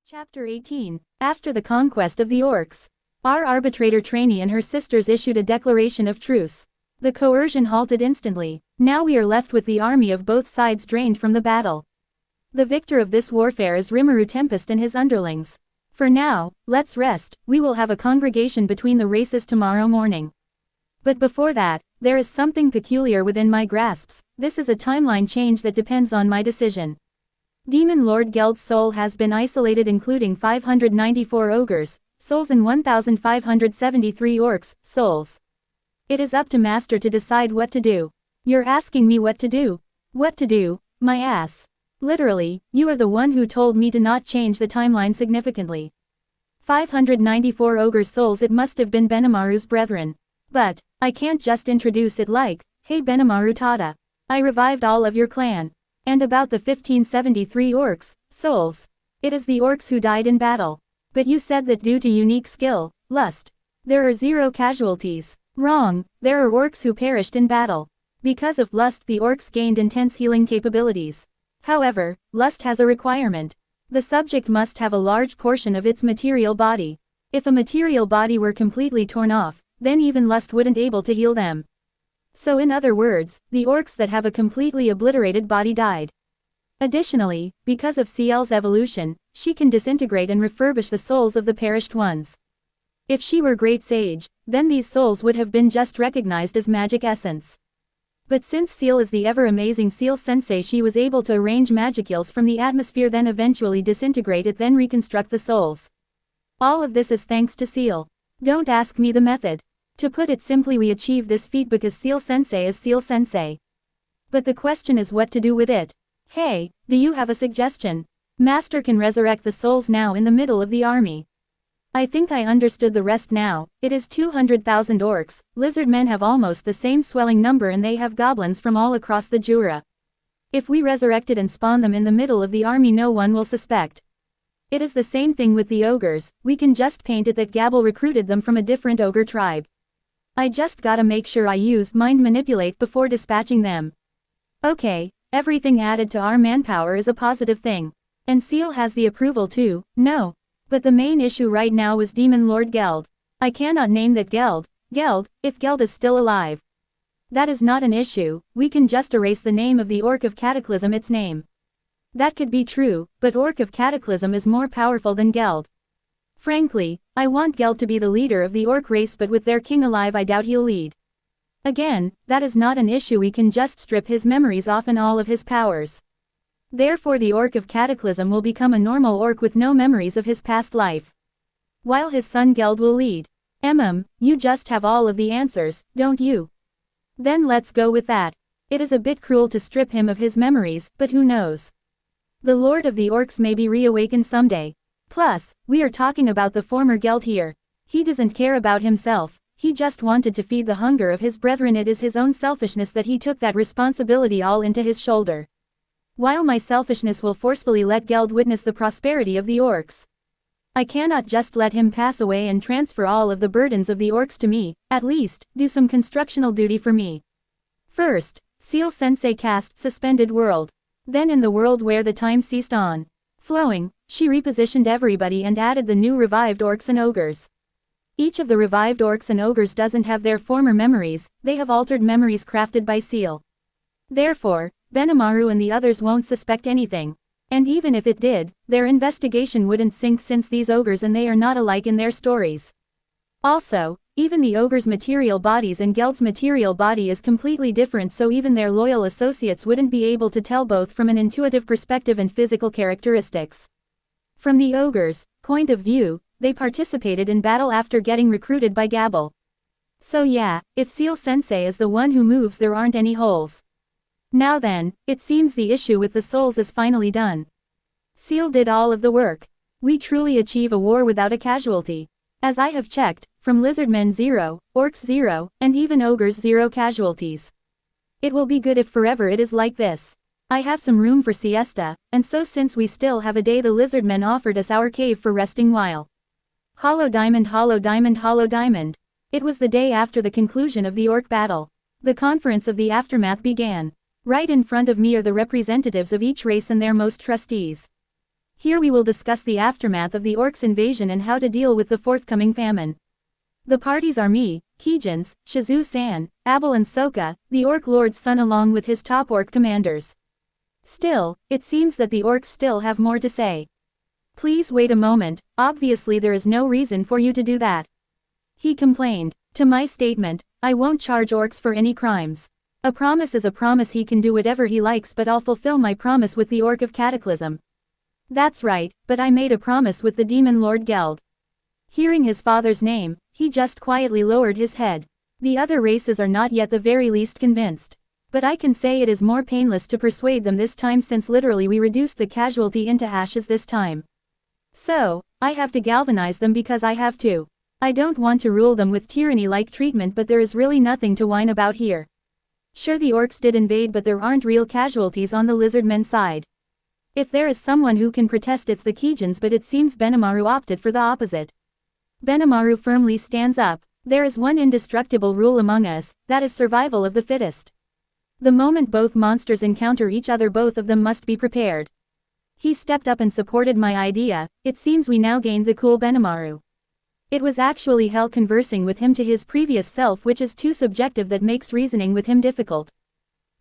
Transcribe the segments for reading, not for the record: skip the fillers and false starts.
Chapter 18. After the conquest of the orcs. Our arbitrator trainee and her sisters issued a declaration of truce. The coercion halted instantly. Now we are left with the army of both sides drained from the battle. The victor of this warfare is Rimuru Tempest and his underlings. For now, let's rest. We will have a congregation between the races tomorrow morning. But before that, there is something peculiar within my grasps. This is a timeline change that depends on my decision. Demon Lord Geld's soul has been isolated, including 594 ogres, souls, and 1,573 orcs, souls. It is up to Master to decide what to do. You're asking me what to do? What to do, my ass? Literally, you are the one who told me to not change the timeline significantly. 594 ogres' souls, it must have been Benimaru's brethren. But, I can't just introduce it like, hey Benimaru Tada. I revived all of your clan. And about the 1573 orcs, souls. It is the orcs who died in battle. But you said that due to unique skill, lust, there are 0 casualties. Wrong, there are orcs who perished in battle. Because of lust, the orcs gained intense healing capabilities. However, lust has a requirement. The subject must have a large portion of its material body. If a material body were completely torn off, then even lust wouldn't able to heal them. So in other words, the orcs that have a completely obliterated body died. Additionally, because of CL's evolution, she can disintegrate and refurbish the souls of the perished ones. If she were great sage, then these souls would have been just recognized as magic essence. But since Seal is the ever-amazing Seal Sensei, she was able to arrange magicals from the atmosphere, then eventually disintegrate it, then reconstruct the souls. All of this is thanks to Seal. Don't ask me the method. To put it simply, we achieve this feat because Seal Sensei is Seal Sensei. But the question is what to do with it. Hey, do you have a suggestion? Master can resurrect the souls now in the middle of the army. I think I understood the rest now. It is 200,000 orcs, lizard men have almost the same swelling number, and they have goblins from all across the Jura. If we resurrect it and spawn them in the middle of the army, no one will suspect. It is the same thing with the ogres, we can just paint it that Gabble recruited them from a different ogre tribe. I just gotta make sure I use mind manipulate before dispatching them. Okay, everything added to our manpower is a positive thing. And Seal has the approval too, no. But the main issue right now is Demon Lord Geld. I cannot name that Geld, if Geld is still alive. That is not an issue, we can just erase the name of the Orc of Cataclysm, its name. That could be true, but Orc of Cataclysm is more powerful than Geld. Frankly, I want Geld to be the leader of the orc race, but with their king alive I doubt he'll lead. Again, that is not an issue, we can just strip his memories off and all of his powers. Therefore the Orc of Cataclysm will become a normal orc with no memories of his past life. While his son Geld will lead. You just have all of the answers, don't you? Then let's go with that. It is a bit cruel to strip him of his memories, but who knows? The Lord of the Orcs may be reawakened someday. Plus, we are talking about the former Geld here. He doesn't care about himself, he just wanted to feed the hunger of his brethren. It is his own selfishness that he took that responsibility all into his shoulder. While my selfishness will forcefully let Geld witness the prosperity of the orcs. I cannot just let him pass away and transfer all of the burdens of the orcs to me, at least, do some constructional duty for me. First, Seal Sensei cast Suspended World. Then in the world where the time ceased on flowing, she repositioned everybody and added the new revived orcs and ogres. Each of the revived orcs and ogres doesn't have their former memories, they have altered memories crafted by Seal. Therefore, Benimaru and the others won't suspect anything. And even if it did, their investigation wouldn't sink since these ogres and they are not alike in their stories. Also, even the ogres' material bodies and Geld's material body is completely different, so even their loyal associates wouldn't be able to tell both from an intuitive perspective and physical characteristics. From the ogres' point of view, they participated in battle after getting recruited by Gabble. So yeah, if Seal Sensei is the one who moves, there aren't any holes. Now then, it seems the issue with the souls is finally done. Seal did all of the work. We truly achieve a war without a casualty. As I have checked, from lizardmen 0, orcs 0, and even ogres 0 casualties. It will be good if forever it is like this. I have some room for siesta, and so since we still have a day, the lizardmen offered us our cave for resting while. Hollow diamond, hollow diamond, hollow diamond. It was the day after the conclusion of the orc battle. The conference of the aftermath began. Right in front of me are the representatives of each race and their most trustees. Here we will discuss the aftermath of the orcs' invasion and how to deal with the forthcoming famine. The parties are me, Kijins, Shizu-san, Abel and Soka, the Orc Lord's son along with his top orc commanders. Still, it seems that the orcs still have more to say. Please wait a moment, obviously there is no reason for you to do that. He complained. To my statement, I won't charge orcs for any crimes. A promise is a promise. He can do whatever he likes, but I'll fulfill my promise with the Orc of Cataclysm. That's right, but I made a promise with the Demon Lord Geld. Hearing his father's name, he just quietly lowered his head. The other races are not yet the very least convinced. But I can say it is more painless to persuade them this time, since literally we reduced the casualty into ashes this time. So, I have to galvanize them because I have to. I don't want to rule them with tyranny-like treatment, but there is really nothing to whine about here. Sure, the orcs did invade, but there aren't real casualties on the lizardmen side. If there is someone who can protest, it's the Kijins, but it seems Benimaru opted for the opposite. Benimaru firmly stands up. There is one indestructible rule among us, that is survival of the fittest. The moment both monsters encounter each other, both of them must be prepared. He stepped up and supported my idea. It seems we now gained the cool Benimaru. It was actually hell conversing with him to his previous self, which is too subjective, that makes reasoning with him difficult.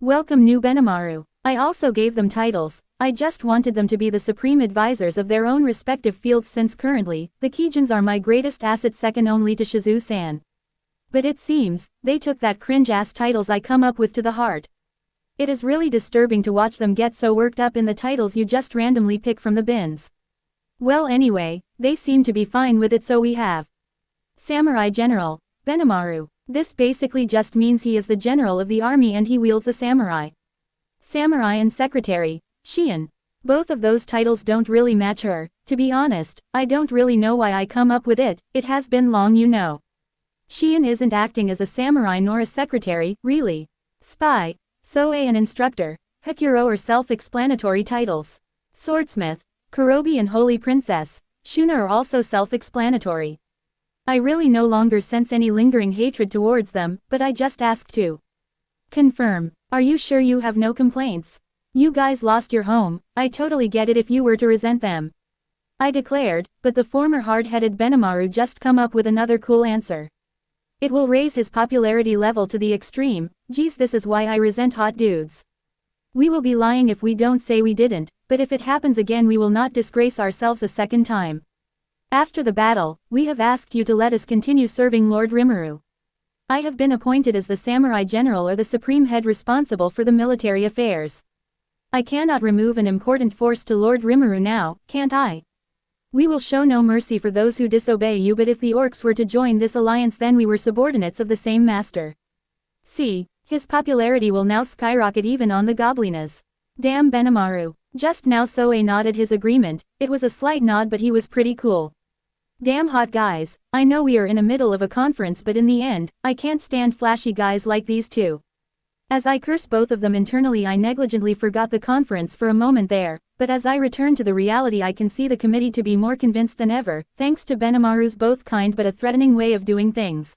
Welcome new Benimaru. I also gave them titles. I just wanted them to be the supreme advisors of their own respective fields, since currently, the Kijins are my greatest asset, second only to Shizu-san. But it seems, they took that cringe-ass titles I come up with to the heart. It is really disturbing to watch them get so worked up in the titles you just randomly pick from the bins. Well anyway, they seem to be fine with it, so we have Samurai General, Benimaru. This basically just means he is the general of the army and he wields a samurai. Samurai and Secretary, Shion. Both of those titles don't really match her. To be honest, I don't really know why I come up with it, it has been long, you know. Shion isn't acting as a samurai nor a secretary, really. Spy, Soe an instructor, Hekuro are self-explanatory titles. Swordsmith, Kurobi and Holy Princess, Shuna are also self-explanatory. I really no longer sense any lingering hatred towards them, but I just ask to confirm. Are you sure you have no complaints? You guys lost your home, I totally get it if you were to resent them. I declared, but the former hard-headed Benimaru just come up with another cool answer. It will raise his popularity level to the extreme. Geez, this is why I resent hot dudes. We will be lying if we don't say we didn't, but if it happens again we will not disgrace ourselves a second time. After the battle, we have asked you to let us continue serving Lord Rimuru. I have been appointed as the Samurai General, or the supreme head responsible for the military affairs. I cannot remove an important force to Lord Rimuru now, can't I? We will show no mercy for those who disobey you, but if the orcs were to join this alliance then we were subordinates of the same master. See, his popularity will now skyrocket even on the Goblinas. Damn Benimaru. Just now Soe nodded his agreement. It was a slight nod, but he was pretty cool. Damn hot guys, I know we are in the middle of a conference, but in the end, I can't stand flashy guys like these two. As I curse both of them internally, I negligently forgot the conference for a moment there, but as I return to the reality I can see the committee to be more convinced than ever, thanks to Benimaru's both kind but a threatening way of doing things.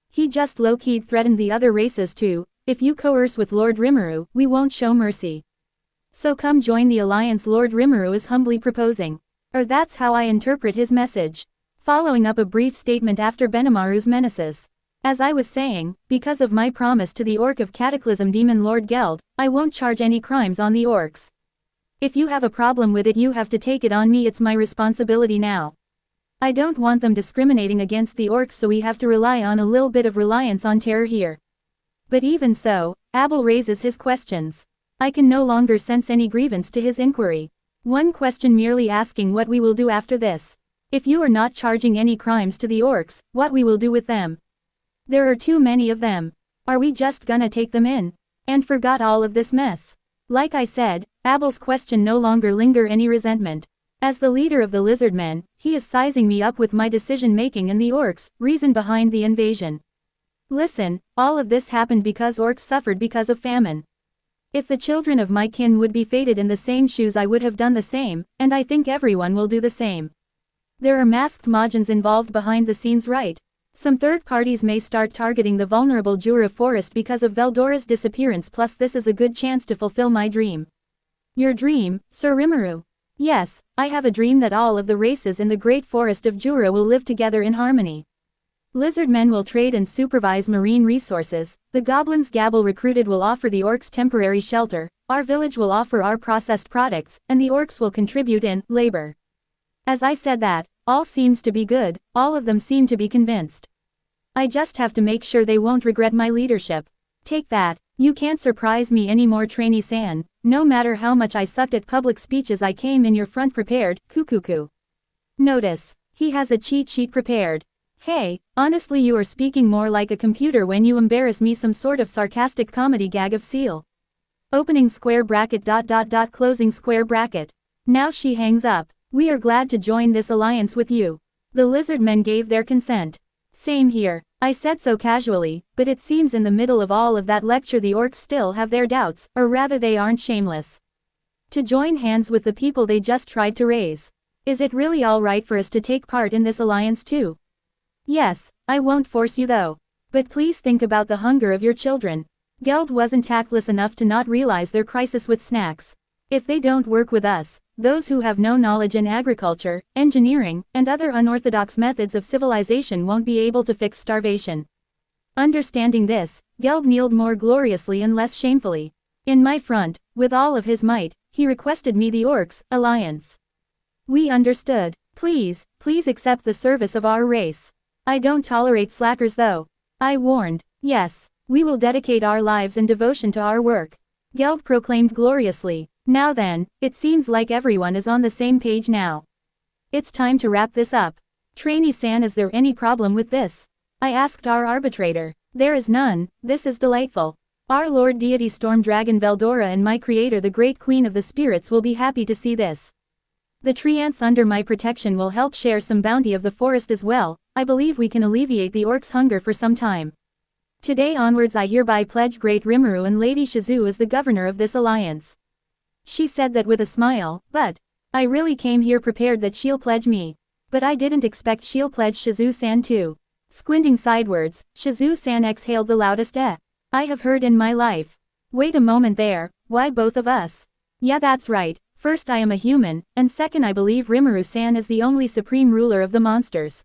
He just low-key threatened the other races too. If you coerce with Lord Rimuru, we won't show mercy. So come join the alliance Lord Rimuru is humbly proposing. Or that's how I interpret his message. Following up a brief statement after Benimaru's menaces. As I was saying, because of my promise to the Orc of Cataclysm Demon Lord Geld, I won't charge any crimes on the orcs. If you have a problem with it you have to take it on me, it's my responsibility now. I don't want them discriminating against the orcs, so we have to rely on a little bit of reliance on terror here. But even so, Abel raises his questions. I can no longer sense any grievance to his inquiry. One question merely asking what we will do after this. If you are not charging any crimes to the orcs, what we will do with them? There are too many of them. Are we just gonna take them in? And forgot all of this mess? Like I said, Abel's question no longer linger any resentment. As the leader of the lizardmen, he is sizing me up with my decision-making and the orcs' reason behind the invasion. Listen, all of this happened because orcs suffered because of famine. If the children of my kin would be fated in the same shoes I would have done the same, and I think everyone will do the same. There are masked Majins involved behind the scenes, right? Some third parties may start targeting the vulnerable Jura forest because of Veldora's disappearance, plus this is a good chance to fulfill my dream. Your dream, Sir Rimuru? Yes, I have a dream that all of the races in the Great Forest of Jura will live together in harmony. Lizardmen will trade and supervise marine resources, the goblins Gabble recruited will offer the orcs temporary shelter, our village will offer our processed products, and the orcs will contribute in labor. As I said that, all seems to be good, all of them seem to be convinced. I just have to make sure they won't regret my leadership. Take that, you can't surprise me anymore, trainee-san, no matter how much I sucked at public speeches I came in your front prepared, cuckoo. Notice, he has a cheat sheet prepared. Hey, honestly you are speaking more like a computer when you embarrass me, some sort of sarcastic comedy gag of seal. Opening square bracket ... closing square bracket. Now she hangs up. We are glad to join this alliance with you. The lizardmen gave their consent. Same here, I said so casually, but it seems in the middle of all of that lecture the orcs still have their doubts, or rather they aren't shameless. To join hands with the people they just tried to raise. Is it really all right for us to take part in this alliance too? Yes, I won't force you though. But please think about the hunger of your children. Geld wasn't tactless enough to not realize their crisis with snacks. If they don't work with us, those who have no knowledge in agriculture, engineering, and other unorthodox methods of civilization won't be able to fix starvation. Understanding this, Geld kneeled more gloriously and less shamefully. In my front, with all of his might, he requested me the Orcs alliance. We understood. Please accept the service of our race. I don't tolerate slackers though. I warned. Yes, we will dedicate our lives in devotion to our work. Geld proclaimed gloriously. Now then, it seems like everyone is on the same page now. It's time to wrap this up. Trainee-san, is there any problem with this? I asked our arbitrator. There is none, this is delightful. Our Lord Deity Storm Dragon Veldora and my creator the Great Queen of the Spirits will be happy to see this. The tree ants under my protection will help share some bounty of the forest as well. I believe we can alleviate the orcs' hunger for some time. Today onwards I hereby pledge Great Rimuru and Lady Shizu as the governor of this alliance. She said that with a smile, but I really came here prepared that she'll pledge me. But I didn't expect she'll pledge Shizu-san too. Squinting sidewards, Shizu-san exhaled the loudest I have heard in my life. Wait a moment there, why both of us? Yeah, that's right. First I am a human, and second I believe Rimuru-san is the only supreme ruler of the monsters.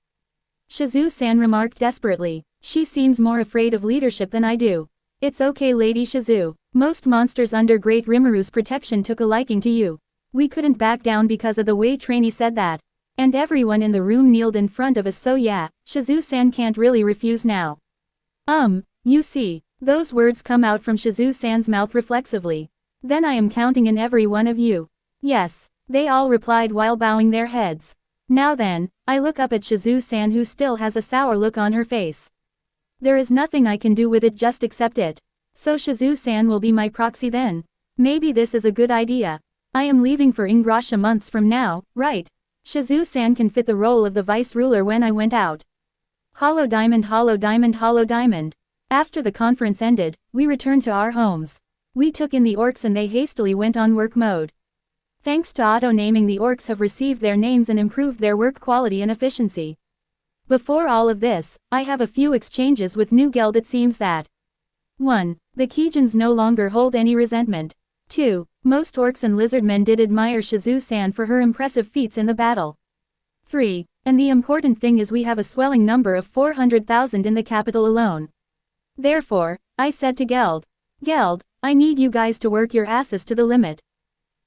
Shizu-san remarked desperately. She seems more afraid of leadership than I do. It's okay, Lady Shizu. Most monsters under Great Rimuru's protection took a liking to you. We couldn't back down because of the way trainee said that. And everyone in the room kneeled in front of us, so yeah, Shizu-san can't really refuse now. You see, those words come out from Shizu-san's mouth reflexively. Then I am counting in every one of you. Yes, they all replied while bowing their heads. Now then, I look up at Shizu-san who still has a sour look on her face. There is nothing I can do with it, just accept it. So Shizu-san will be my proxy then. Maybe this is a good idea. I am leaving for Ingrasha months from now, right? Shizu-san can fit the role of the vice ruler when I went out. Hollow diamond, hollow diamond, hollow diamond. After the conference ended, we returned to our homes. We took in the orcs and they hastily went on work mode. Thanks to auto-naming, the orcs have received their names and improved their work quality and efficiency. Before all of this, I have a few exchanges with New Geld. It seems that 1. The Kijins no longer hold any resentment. 2. Most orcs and lizardmen did admire Shizu-san for her impressive feats in the battle. 3. And the important thing is we have a swelling number of 400,000 in the capital alone. Therefore, I said to Geld, I need you guys to work your asses to the limit.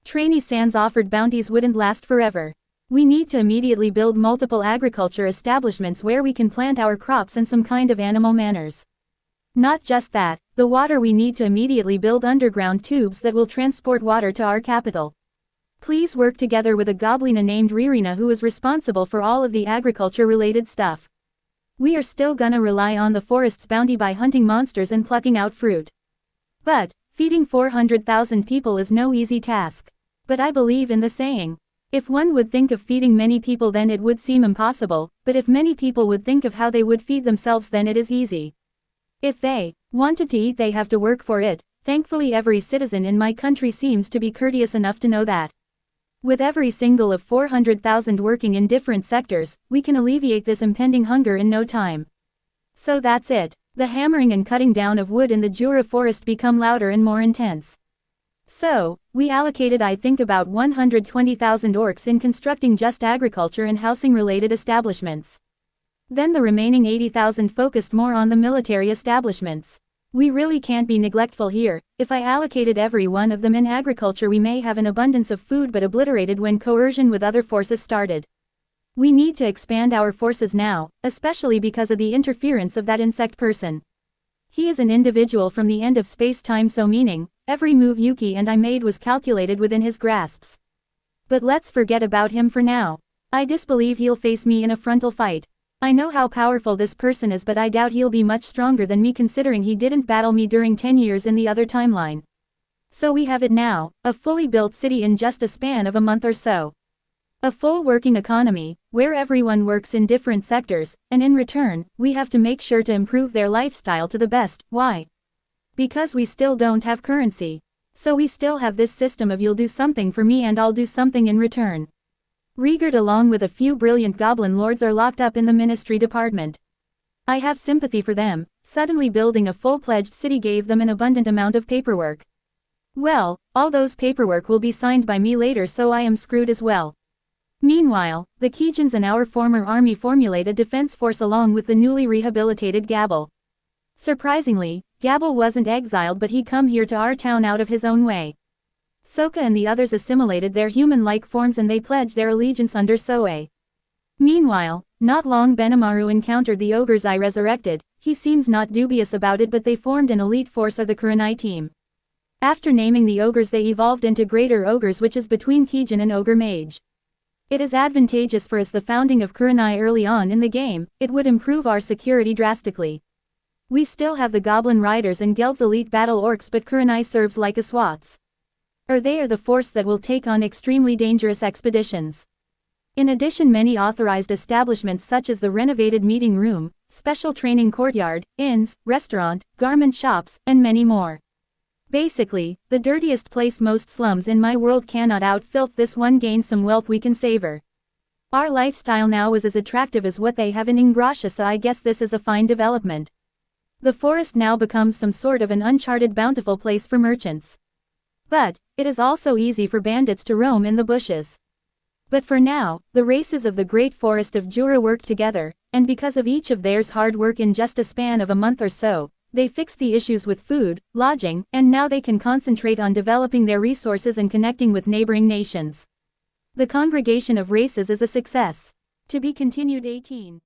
Trainee-san's offered bounties wouldn't last forever. We need to immediately build multiple agriculture establishments where we can plant our crops and some kind of animal manners. Not just that, the water, we need to immediately build underground tubes that will transport water to our capital. Please work together with a goblina named Ririna who is responsible for all of the agriculture-related stuff. We are still gonna rely on the forest's bounty by hunting monsters and plucking out fruit. But feeding 400,000 people is no easy task. But I believe in the saying. If one would think of feeding many people, then it would seem impossible, but if many people would think of how they would feed themselves, then it is easy. If they wanted to eat, they have to work for it. Thankfully every citizen in my country seems to be courteous enough to know that. With every single of 400,000 working in different sectors, we can alleviate this impending hunger in no time. So that's it. The hammering and cutting down of wood in the Jura forest become louder and more intense. So, we allocated I think about 120,000 orcs in constructing just agriculture and housing-related establishments. Then the remaining 80,000 focused more on the military establishments. We really can't be neglectful here. If I allocated every one of them in agriculture, we may have an abundance of food but obliterated when coercion with other forces started. We need to expand our forces now, especially because of the interference of that insect person. He is an individual from the end of space-time, so meaning, every move Yuki and I made was calculated within his grasps. But let's forget about him for now. I disbelieve he'll face me in a frontal fight. I know how powerful this person is, but I doubt he'll be much stronger than me considering he didn't battle me during 10 years in the other timeline. So we have it now, a fully built city in just a span of a month or so. A full working economy, where everyone works in different sectors, and in return, we have to make sure to improve their lifestyle to the best. Why? Because we still don't have currency. So we still have this system of you'll do something for me and I'll do something in return. Rigard along with a few brilliant goblin lords are locked up in the ministry department. I have sympathy for them. Suddenly building a full-fledged city gave them an abundant amount of paperwork. Well, all those paperwork will be signed by me later, so I am screwed as well. Meanwhile, the Kijans and our former army formulate a defense force along with the newly rehabilitated Gabble. Surprisingly, Gabble wasn't exiled, but he come here to our town out of his own way. Soka and the others assimilated their human-like forms and they pledged their allegiance under Soe. Meanwhile, not long Benimaru encountered the ogres I resurrected. He seems not dubious about it, but they formed an elite force of the Kurenai team. After naming the ogres, they evolved into greater ogres, which is between Kijin and ogre mage. It is advantageous for us the founding of Kurenai early on in the game. It would improve our security drastically. We still have the goblin riders and Geld's elite battle orcs, but Kurenai serves like a SWATs. They are the force that will take on extremely dangerous expeditions. In addition, many authorized establishments such as the renovated meeting room, special training courtyard, inns, restaurant, garment shops, and many more. Basically, the dirtiest place most slums in my world cannot outfilth this one. Gain some wealth we can savor. Our lifestyle now is as attractive as what they have in Ingrasha, so I guess this is a fine development. The forest now becomes some sort of an uncharted bountiful place for merchants. But, it is also easy for bandits to roam in the bushes. But for now, the races of the Great Forest of Jura work together, and because of each of theirs hard work in just a span of a month or so, they fixed the issues with food, lodging, and now they can concentrate on developing their resources and connecting with neighboring nations. The congregation of races is a success. To be continued. 18.